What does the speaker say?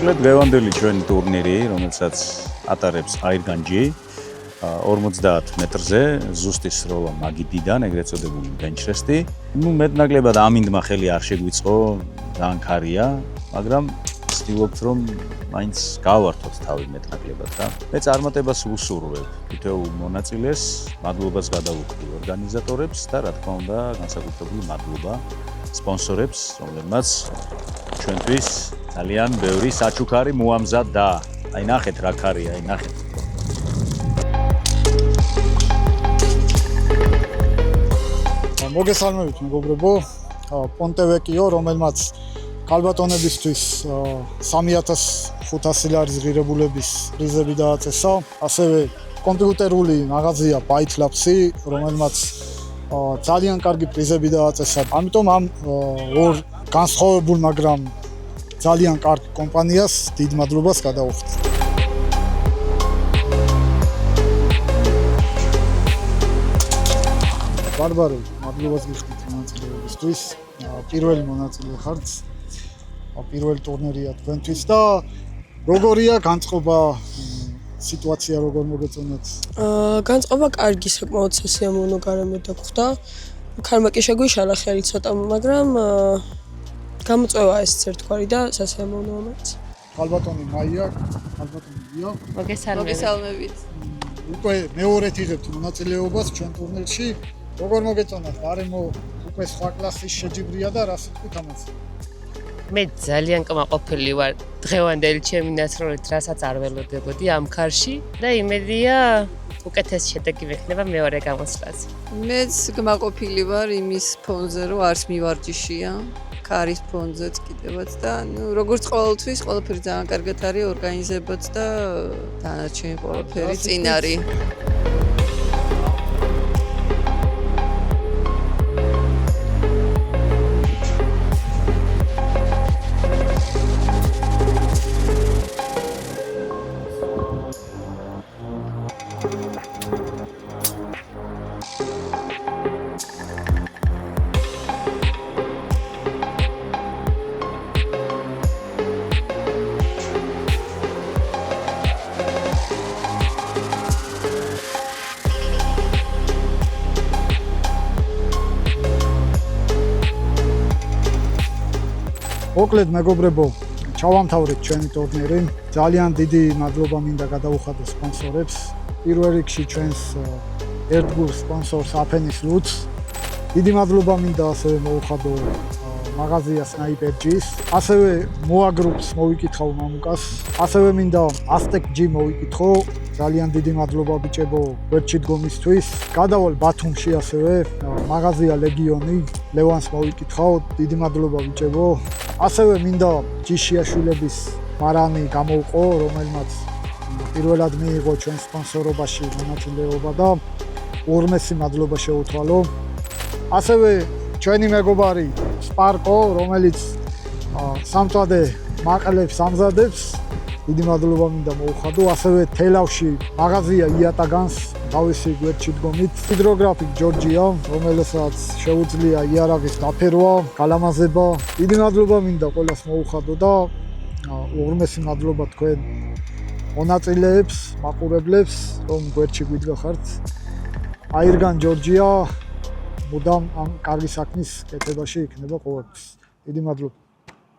მოკლედ დღევანდელი ჩვენი ტურნირი, რომელსაც ატარებს აირგანჯი 50 მეტრზე, ზუსტის როლა მაგიდიდან, ეგრეთ წოდებული ბენჩრესტი. მეტნაკლებად ამინდმა ხელი არ შეგვიწყო, ძალიან ქარია, მაგრამ ვცდილობთ რომ მაინც გავართოთ თავი მეტნაკლებად რა. მე წარმატებას ვუსურვებ თითოეულ მონაწილეს, მადლობას გადავუხდი ორგანიზატორებს და რა თქმა უნდა, განსაკუთრებული მადლობა სპონსორებს, რომლებმაც ჩვენთვის ძალიან ბევრი საჩუქარი მოამზადა. აი ნახეთ რა ქარია, აი ნახეთ. მოგესალმებით მეგობრებო, პონტევეკიო, რომელმაც ქალბატონებისთვის 3500 ლარის ღირებულების პრიზები დააწესა, ასევე კომპიუტერული მაღაზია Byte Labs-ი, რომელმაც ძალიან კარგი პრიზები დააწესა. ამიტომ ამ ორ განსხვავებულ, მაგრამ ძალიან კარგ კომპანიას დიდ მადლობას გადავუხდი. ბარბარე, მადლობას გიხდით მონაწილეობისთვის. პირველი მონაწილე ხართ. პირველი ტურნირია თქვენთვის და როგორია განწყობა სიტუაცია როგორ მოგეწონათ? განწყობა კარგი, საკმაოდ სასიამოვნო გარემო დაგხვდა. ქარმა კი შეგვიშალა ხელი ცოტა, მაგრამ გამოწვევა ეს ერთგვარი და სასიამოვნოა მეც. ქალბატონი მაია, ქალბატონი გია. მოგესალმებით. უკვე მეორედ იღებთ მონაწილეობას ჩვენ ტურნირში. როგორ მოგეწონათ? გარემო უკვე სხვა კლასის შეჯიბრია და რა სიტყვით ამას? მე ძალიან კმაყოფილი ვარ დღევანდელი ჩემი ნაცვლით, რასაც არ ველოდებოდი ამ ქარში და იმედია უკეთესი შედეგი მექნება მეორე გამოსვლაზე. მეც კმაყოფილი ვარ იმის ფონზე, რომ არც მივარჯიშია, ქარის ფონზეც კიდევაც და როგორც ყოველთვის ყველაფერი ძალიან კარგად არის ორგანიზებად და დანარჩენი ყველაფერი წინ არის. მოკლედ მეგობრებო, ჩავამთავრეთ ჩვენი ტურნირი. ძალიან დიდი მადლობა მინდა გადაუხადო სპონსორებს. პირველ რიგში ჩვენს ერთგულ სპონსორს აფენის ლუცს. დიდი მადლობა მინდა ასევე მოუხადო მაღაზია Sniper-G-ს. ასევე MOA Group-ს მოვიკითხავ მამუკას. ასევე მინდა Aztec G მოვიკითხო. ძალიან დიდი მადლობა ბიჭებო გვერდში დგომისთვის. გადავალ ბათუმში ასევე მაღაზია ლეგიონი ლევანს მოვიკითხავ. დიდი მადლობა ბიჭებო. ასევე მინდა ჯიშიაშვილების მარანი გამოვყო, რომელმაც პირველად მიიღო ჩვენ სპონსორობაში მონაწილეობა და ორმესი მადლობა შეუთვალო. ასევე ჩვენი მეგობარი სპარკო, რომელიც სამწვადე მაყლებს ამზადებს, დიდი მადლობა მინდა მოუხადო. ასევე თელავში მაღაზია იატაგანს თავისი გვერდში დგომით. ჰიდროგრაფიკ ჯორჯია, რომელსაც შეუძლია იარაღის დაფერვა, გალამაზება. დიდი მადლობა მინდა ყველას მოუხადო და ორმესი მადლობა თქვენ მონაწილეებს, მაყურებლებს, რომ გვერდში გვიდგახართ. აირგან ჯორჯია მუდამ ამ კარგი საქმის კეთებაში იქნება ყოველთვის. დიდი მადლობა.